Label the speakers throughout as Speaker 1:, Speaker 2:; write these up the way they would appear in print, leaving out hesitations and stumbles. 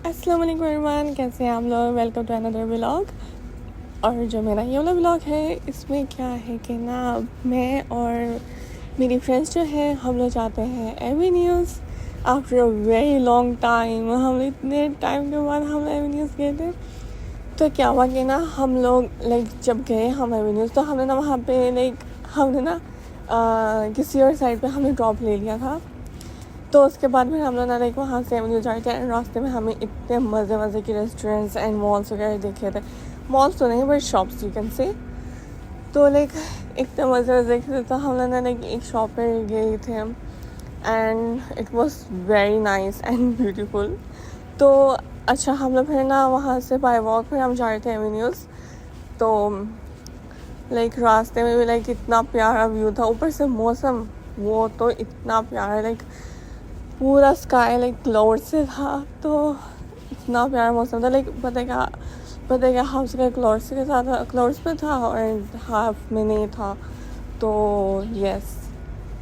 Speaker 1: अस्सलाम वालेकुम एवरीवन, कैसे हैं आप लोग। Welcome to another vlog. और जो मेरा ये वाला व्लॉग है इसमें क्या है कि ना मैं और मेरी फ्रेंड्स जो है हम लोग जाते हैं avenues after a very long time. हम इतने टाइम के बाद हम एवेन्यूज़ गए थे। तो क्या हुआ कि ना हम लोग जब गए हम एवेन्यूज़ तो हमने ना वहाँ पे हमने ना किसी और साइड पे हमने ड्रॉप ले लिया था। तो उसके बाद फिर हम लोग ना वहाँ से एवेन्यू जा रहे थे एंड रास्ते में हमें इतने मज़े के रेस्टोरेंट्स एंड मॉल्स वगैरह दिखे थे। मॉल्स तो नहीं but shops you can say. तो इतने मज़े के तो हम लोग ना एक शॉप पे गए थे and it was very nice and beautiful. तो अच्छा हम लोग फिर ना वहाँ से बाय वॉक फिर हम जा रहे थे एवेन्यूज़। तो रास्ते में भी इतना प्यारा व्यू था, ऊपर से मौसम वो तो इतना प्यारा पूरा स्काई क्लाउड से था। तो इतना प्यारा मौसम था। पता है क्या हाफ स्काई क्लाउड्स के साथ क्लाउड्स पे था और हाफ में नहीं था। तो यस,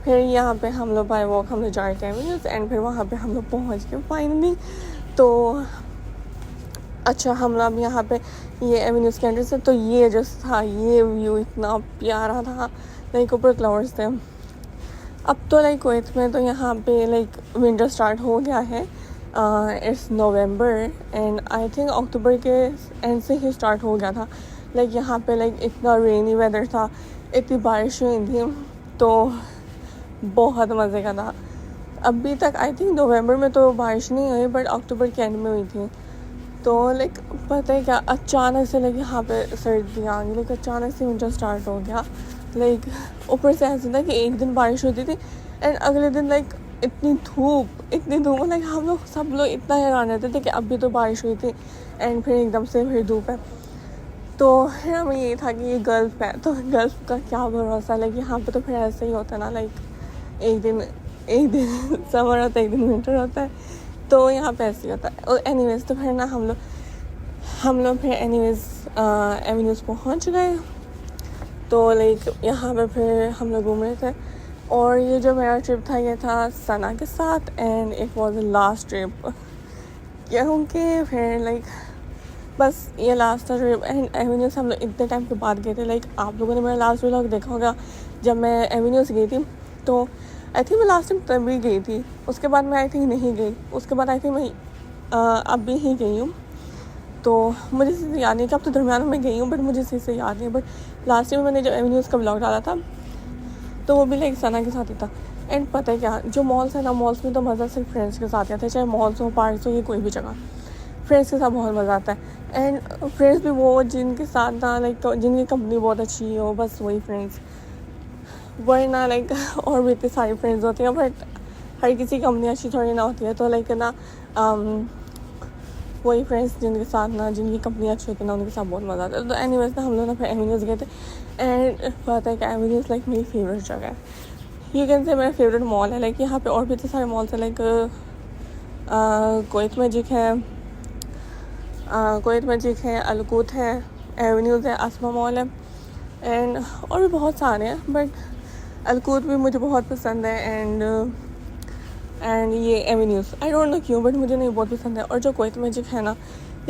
Speaker 1: फिर यहाँ पे हम लोग बाय वॉक हम लोग जा रहे थे एवेन्यूज़ एंड फिर वहाँ पे हम लोग पहुँच गए फाइनली। तो अच्छा हम लोग अब यहाँ पे ये एवेन्यूज़ के एंट्री से तो ये जो था ये व्यू इतना प्यारा था, ऊपर क्लाउड्स थे। अब तो कुवैत में तो यहाँ पे विंटर स्टार्ट हो गया है। It's November and I think October के एंड से ही स्टार्ट हो गया था। यहाँ पे इतना रेनी वेदर था, इतनी बारिश हुई थी तो बहुत मज़े का था। अभी तक आई थिंक नवंबर में तो बारिश नहीं हुई बट अक्टूबर के एंड में हुई थी। तो पता है क्या अचानक से यहाँ पे सर्दियाँ आ गई, अचानक से विंटर स्टार्ट हो गया। ऊपर से ऐसा था कि एक दिन बारिश होती थी एंड अगले दिन इतनी धूप हम लोग सब लोग इतना हैरान रहते थे कि अभी तो बारिश हुई थी एंड फिर एकदम से फिर धूप है। तो फिर हमें ये था कि ये गल्फ़ है तो गल्फ़ का क्या भरोसा। यहाँ पे तो फिर ऐसे ही होता है ना, एक दिन समर होता है, एक दिन विंटर होता है। तो यहाँ पे ऐसे ही होता है। और एनीवेज तो फिर ना हम लोग फिर एनीवेज एवेन्यूज़ पहुँच गए। तो यहाँ पे फिर हम लोग घूम रहे थे और ये जो मेरा ट्रिप था ये था सना के साथ and it was the last trip, क्योंकि फिर बस ये लास्ट था ट्रिप एंड एवेन्यूज़ हम लोग इतने टाइम के बाद गए थे। आप लोगों ने मेरा लास्ट व्लॉग देखा होगा जब मैं एवेन्यूज़ गई थी। तो आई थिंक मैं लास्ट टाइम तभी गई थी, उसके बाद मैं आई थिंक नहीं गई, उसके बाद आई थिंक मैं अभी ही गई हूँ। तो मुझे इसी से याद नहीं कि अब तो दरम्यान में गई हूँ बट मुझे इसी से याद नहीं। बट लास्ट टाइम मैंने जब एवेन्यूज़ का व्लॉग डाला था तो वो भी सना के साथ ही था। एंड पता है क्या, जो मॉल्स है ना, मॉल्स में तो मज़ा सिर्फ फ्रेंड्स के साथ आता है, चाहे मॉल्स हो पार्क्स हो या कोई भी जगह, फ्रेंड्स के साथ बहुत मज़ा आता है। एंड फ्रेंड्स भी वो जिनके साथ ना जिनकी कंपनी बहुत अच्छी हो, बस वही फ्रेंड्स, वरना और भी इतनी सारी फ्रेंड्स होती हैं बट हर किसी की कंपनी अच्छी थोड़ी ना होती है। तो ना वही फ्रेंड्स जिनके साथ ना जिनकी कंपनी अच्छी होती है ना उनके साथ बहुत मज़ा आता है। तो एनीवेज ना हम लोग ना फिर एवेन्यूज़ गए थे एंड पता है कि एवेन्यूज़ मेरी फेवरेट जगह है, यू कैन से मेरा फेवरेट मॉल है। यहाँ पे और भी इतने सारे मॉल्स हैं, कुवैत मैजिक है, अलकूत है, एवेन्यूज़ है, आसमा मॉल है एंड और भी बहुत सारे हैं बट अलकूत भी मुझे बहुत पसंद है एंड ये एवेन्यूज़ आई डोंट नो क्यों बट मुझे नहीं बहुत पसंद है। और जो कुवैत मैजिक है ना,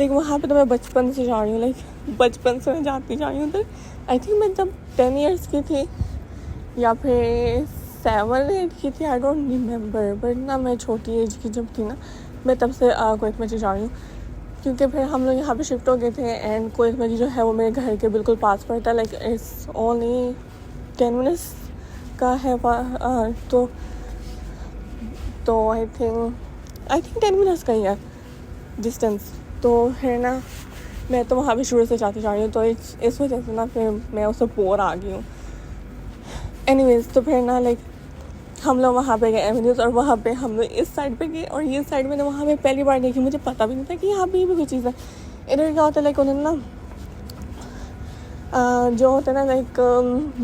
Speaker 1: वहाँ पे तो मैं बचपन से जा रही हूँ, बचपन से मैं जाती जा रही हूँ। तो आई थिंक मैं जब 10 ईयर्स की थी या फिर 7-8 की थी, आई डोंट रिमेंबर, बट ना मैं छोटी एज की जब थी ना मैं तब से कुवैत मैजिक जा रही हूँ। क्योंकि फिर हम लोग यहाँ पे शिफ्ट हो गए थे एंड कुवैत मैजिक जो है वो मेरे घर के बिल्कुल पास पड़ता है, इट्स ओनली 10 मिनट्स का है। तो आई थिंक 10 मिनट्स का ही है डिस्टेंस। तो फिर ना मैं तो वहाँ पे शुरू से जाती जा रही हूँ, तो इस वजह से ना फिर मैं उससे बोर आ गई हूँ। एनीवेज तो फिर ना हम लोग वहाँ पे गए एवेन्यूज़ और वहाँ पे हम लोग इस साइड पे गए और ये साइड मैंने वहाँ पे पहली बार देखी, मुझे पता भी नहीं था कि यहाँ पे भी कोई चीज़ है। इधर क्या होता है उन्होंने ना जो होता है ना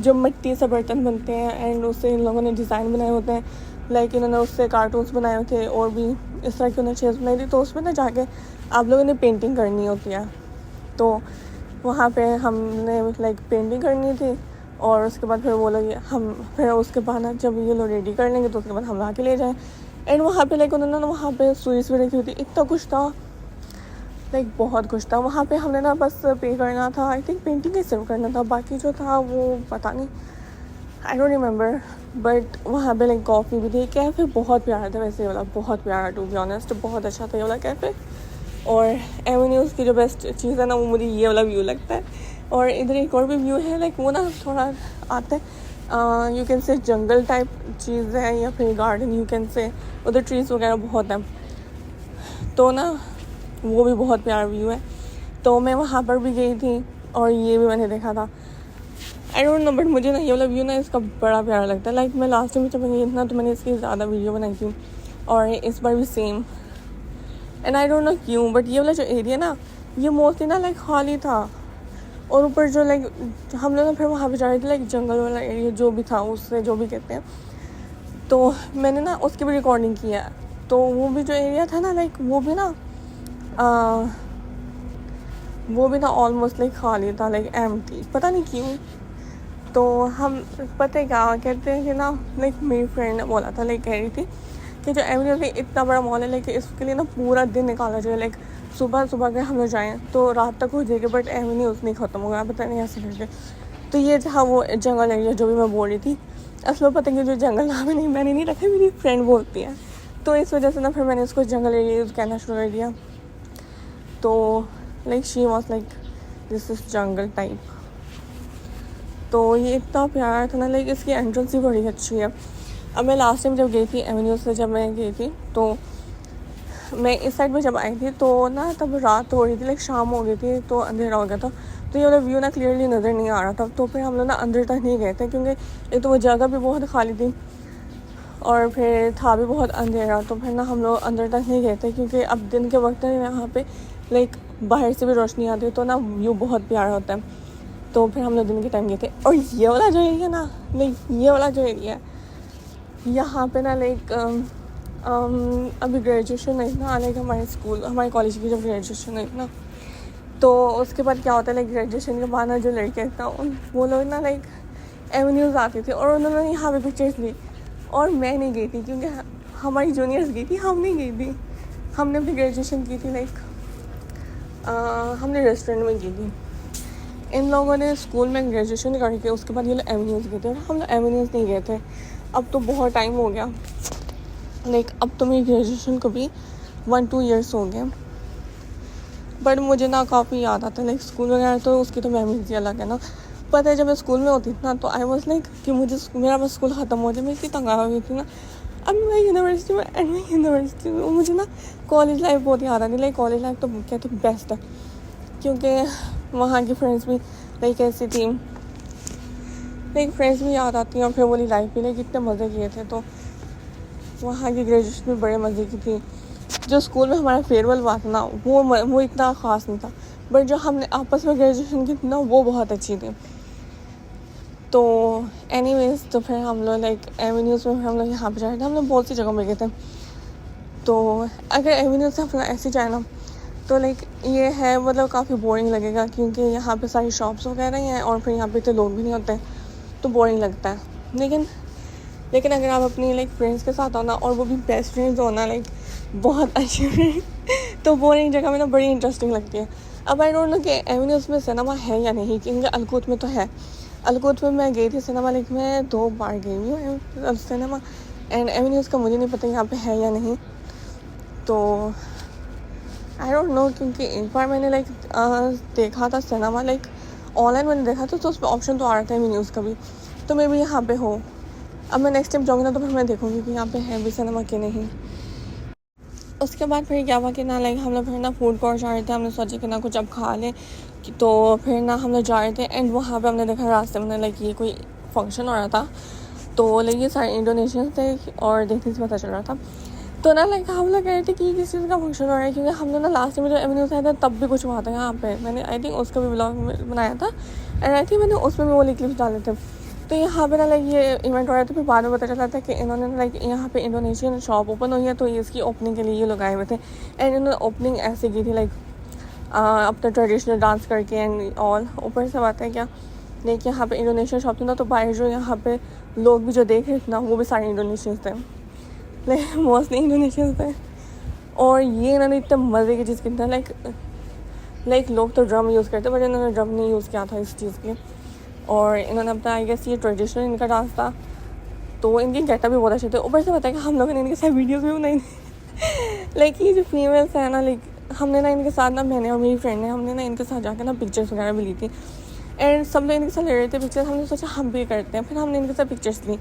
Speaker 1: जो मिट्टी से बर्तन बनते हैं एंड उससे इन लोगों ने डिज़ाइन बनाए होते हैं, इन्होंने उससे कार्टून्स बनाए थे और भी इस तरह की उन्होंने चीज़ बनाई थी। तो उसमें ना जाके आप लोगों ने पेंटिंग करनी होती है। तो वहाँ पे हमने पेंटिंग करनी थी और उसके बाद फिर वो लोग फिर उसके बाद ना जब ये लोग रेडी कर लेंगे तो उसके बाद हम ला के ले जाएँ। एंड वहाँ पे उन्होंने वहाँ पे सुई भी रखी होती, इतना कुछ था लाइक बहुत कुछ था वहाँ पे। हमने ना बस पे करना था, आई थिंक पेंटिंग ही सिर्फ करना था, बाकी जो था वो पता नहीं, आई डोंट रिमेंबर। बट वहाँ पे लाइक कॉफ़ी भी थी। कैफ़े बहुत प्यारा था वैसे, ये वाला बहुत प्यारा, टू बी ऑनेस्ट बहुत अच्छा था ये वाला कैफ़े। और एवेन्यूज़ की जो बेस्ट चीज़ है ना वो मुझे ये वाला व्यू लगता है। और इधर एक और भी व्यू है, लाइक वो ना थोड़ा आता है, you can say jungle type चीज़ है या फिर गार्डन, यू कैन से उधर ट्रीज़ वगैरह बहुत हैं, तो ना वो भी बहुत प्यारा व्यू है। तो मैं वहाँ पर भी गई थी और ये भी मैंने देखा था। आई डोंट नो, बट मुझे ना ये वाला व्यू ना इसका बड़ा प्यारा लगता है। लाइक मैं लास्ट टाइम जब गई थी ना तो मैंने इसकी ज़्यादा वीडियो बनाई थी और इस बार भी same. And I don't know क्यों, बट ये वाला जो एरिया ना ये मोस्टली ना लाइक खाली था। और ऊपर जो लाइक हम लोग ना फिर वहाँ पे जा रहे थे, लाइक जंगल वाला एरिया जो भी था, उससे जो भी कहते हैं, तो मैंने ना उसकी भी रिकॉर्डिंग किया। तो वो भी जो एरिया था ना लाइक वो भी ना ऑलमोस्ट लाइक खाली था, लाइक एम्प्टी, पता नहीं क्यों। तो हम पता है क्या कहते हैं कि ना लाइक मेरी फ्रेंड ने बोला था, लाइक कह रही थी कि जो एवेन्यू में इतना बड़ा मॉल है, लाइक इसके लिए ना पूरा दिन निकाला जाए, लाइक सुबह अगर हम लोग जाएँ तो रात तक हो जाएगी, बट एवेन्यूज़ नहीं ख़त्म होगा, पता नहीं ऐसे करके। तो ये था वो जंगल एरिया जो भी मैं बोल रही थी। असल में पता है कि जो जंगल नाम नहीं मैंने नहीं रखा, मेरी फ्रेंड बोलती है, तो इस वजह से ना फिर मैंने इसको जंगल एरिया कहना शुरू कर दिया। तो like she was like this is jungle type. तो ये इतना प्यारा था ना, लाइक इसकी एंट्रेंस ही बड़ी अच्छी है। अब मैं लास्ट टाइम जब गई थी एवेन्यू से, जब मैं गई थी तो मैं इस साइड में जब आई थी तो ना तब रात हो रही थी, लाइक शाम हो गई थी, तो अंधेरा हो गया था, तो ये वाला व्यू ना क्लियरली नज़र नहीं आ रहा था। तो फिर हम लोग ना अंदर तक नहीं गए थे क्योंकि एक तो वो जगह भी बहुत खाली थी और फिर था भी बहुत अंधेरा। तो फिर ना हम लोग अंदर तक नहीं गए थे क्योंकि अब दिन के वक्त है यहाँ पे लाइक बाहर से भी रोशनी आती है, तो ना व्यू बहुत प्यारा होता है। तो फिर हम लोग दिन के टाइम गए थे। और ये वाला जो एरिया ना, लाइक ये वाला जो एरिया है यहाँ पे ना लाइक अभी ग्रेजुएशन नहीं ना, लाइक हमारे कॉलेज की जब ग्रेजुएशन नहीं ना, तो उसके बाद क्या होता है, लाइक ग्रेजुएशन के बाद ना जो लड़के ना वो लोग ना लाइक एवेन्यूज़ आती थी और उन्होंने यहाँ पे पिक्चर्स ली। और मैं नहीं गई थी क्योंकि हमारी जूनियर्स गई थी, हम नहीं गई थी। हमने अपनी ग्रेजुएशन की थी लाइक हमने रेस्टोरेंट में की थी। इन लोगों ने स्कूल में ग्रेजुएशन करके उसके बाद ये लोग एवेन्यूज़ गए थे और हम लोग एवेन्यूज़ नहीं गए थे। अब तो बहुत टाइम हो गया, लाइक अब तो मेरी ग्रेजुएशन को भी 1-2 ईयर्स हो गए। बट मुझे ना काफ़ी याद आता है लाइक स्कूल वगैरह, तो उसकी तो मेमोरीज ही अलग है ना। पता है जब मैं स्कूल में होती थी ना तो आई वॉज लाइक कि मुझे मेरा बस स्कूल ख़त्म हो जाए, मैं इतनी तंग आ गई थी ना। अब मैं यूनिवर्सिटी में एंड मैं यूनिवर्सिटी में, मुझे ना कॉलेज लाइफ बहुत याद आती है। लाइक कॉलेज लाइफ तो क्या तो बेस्ट है क्योंकि वहाँ की फ्रेंड्स भी लाइक ऐसी थी, लाइक फ्रेंड्स भी याद आती हैं और फिर वाली लाइफ भी लाइक इतने मज़े किए थे। तो वहाँ की ग्रेजुएशन भी बड़े मज़े की थी। जो स्कूल में हमारा फेयरवेल हुआ था ना वो इतना ख़ास नहीं था, बट जो हमने आपस में ग्रेजुएशन की थी ना वो बहुत अच्छी थी। तो एनीवेज तो फिर हम लोग लाइक एवेन्यूज़ में हम लोग यहाँ पे जाए थे, हम लोग बहुत सी जगह में गए थे। तो अगर एवेन्यूज़ से अपना ऐसे जाए ना तो लाइक ये है मतलब काफ़ी बोरिंग लगेगा क्योंकि यहाँ पे सारी शॉप्स वगैरह ही हैं और फिर यहाँ पे इतने लोग भी नहीं होते, तो बोरिंग लगता है। लेकिन अगर आप अपनी लाइक फ्रेंड्स के साथ हो ना, और वो भी बेस्ट फ्रेंड्स हो ना, लाइक बहुत अच्छे फ्रेंड, तो बोरिंग जगह में ना बड़ी इंटरेस्टिंग लगती है। अब आई डोंट नो कि एवेन्यूज़ में सिनेमा है या नहीं, क्योंकि अलकूत में तो है। अलकूत में मैं गई थी सिनेमा, लाइक मैं 2 बार गई हूँ सिनेमा। एंड एवेन्यूज़ का मुझे नहीं पता यहाँ पे है या नहीं, तो आई डोंट नो। क्योंकि एक बार मैंने लाइक देखा था सिनेमा, लाइक ऑनलाइन मैंने देखा था, तो उस पर ऑप्शन तो आ रहा था एवेन्यूज़ का भी, तो मे भी यहाँ पे हो। अब मैं नेक्स्ट टाइम जाऊँगी ना तो फिर मैं देखूँगी कि यहाँ पे है भी सिनेमा कि नहीं। उसके बाद फिर क्या हुआ कि ना लाइक हम लोग फिर ना फूड कोर्ट जा रहे थे, हमने सोचा कि ना कुछ अब खा लें, तो फिर ना हम लोग जा रहे थे। एंड वहाँ पे हमने देखा रास्ते में लाइक ये कोई फंक्शन हो रहा था, तो लाइक ये सारे इंडोनेशियंस थे और देखने से पता चल रहा था। तो ना लाइक हम लोग कह रहे थे कि किस चीज़ का फंक्शन हो रहा है, क्योंकि हम लोग ना लास्ट में जो एवेन्यूज़ आया था तब भी कुछ हुआ था यहाँ पे। मैंने आई थिंक उसका भी ब्लॉग बनाया था एंड आई थिंक मैंने उसमें भी वो क्लिप्स डाले थे। तो यहाँ पे ना लाइक ये इवेंट हो रहा था, फिर बाद में पता चला था कि इन्होंने लाइक यहाँ पे इंडोनेशियन शॉप ओपन हुई है, तो ये इसकी ओपनिंग के लिए ये लोग आए हुए थे। एंड इन्होंने ओपनिंग ऐसे की थी लाइक अपना ट्रेडिशनल डांस करके एंड ऑल। ऊपर से बात है क्या लाइक यहाँ पे इंडोनेशियन शॉप थी ना, तो बाहर जो यहाँ पे लोग भी जो देख रहे थे ना वो भी सारे इंडोनेशियंस थे, लाइक मोस्टली इंडोनेशियंस थे। और ये इन्होंने इतने मज़े की चीज़ की थी लाइक लाइक लोग तो ड्रम यूज़ करते बट इन्होंने ड्रम नहीं यूज़ किया था इस चीज़ के, और इन्होंने अपना आई गेस ये ट्रेडिशनल इनका डांस था, तो इनकी गेटअप भी बहुत अच्छे थे। ऊपर से पता है कि हम लोगों ने इनके साथ वीडियोज़ भी बनाई थी। लाइक ये जो फीमेल्स हैं ना, लाइक हमने ना इनके साथ ना, मैंने और मेरी फ्रेंड ने, हमने ना इनके साथ जाकर ना पिक्चर्स वगैरह भी ली थी, एंड सब लोग इनके साथ ले रहे थे पिक्चर्स। हमने सोचा हम भी करते हैं, फिर हमने इनके साथ पिक्चर्स ली,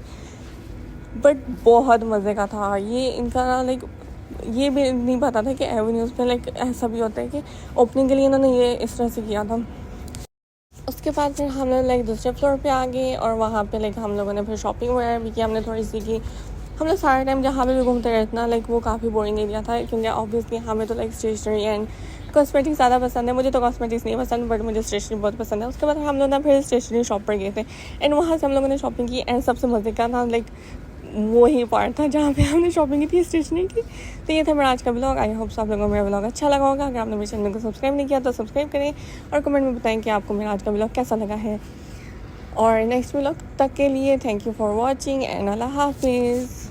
Speaker 1: बट बहुत मज़े का था ये इनका ना। लाइक ये भी नहीं पता था कि एवेन्यूज़ पे लाइक ऐसा भी होता है कि ओपनिंग के लिए इन्होंने ये इस तरह से किया था। उसके बाद फिर हम लोग लाइक दूसरे फ्लोर पे आ गए, और वहाँ पे लाइक हम लोगों ने फिर शॉपिंग वगैरह भी की, हमने थोड़ी सी की। हम लोग सारा टाइम जहाँ पे भी घूमते रहते ना, लाइक वो काफ़ी बोरिंग एरिया था, क्योंकि ऑब्वियसली हमें तो लाइक स्टेशनरी एंड कॉस्मेटिक्स ज़्यादा पसंद है। मुझे तो कॉस्मेटिक्स नहीं पसंद, बट मुझे स्टेशनरी बहुत पसंद है। उसके बाद हम लोग ना फिर स्टेशनरी शॉप पर गए थे, एंड वहाँ से हम लोगों ने शॉपिंग की, एंड सबसे मज़े का था लाइक वो ही पार्ट था जहाँ पे हमने शॉपिंग की थी स्टेशनरी की। तो ये था मेरा आज का ब्लॉग। आई होप आप लोगों को मेरा ब्लॉग अच्छा लगा होगा। अगर आपने मेरे चैनल को सब्सक्राइब नहीं किया तो सब्सक्राइब करें, और कमेंट में बताएं कि आपको मेरा आज का ब्लॉग कैसा लगा है। और नेक्स्ट ब्लॉग तक के लिए thank you for watching and अल्लाह हाफिज़।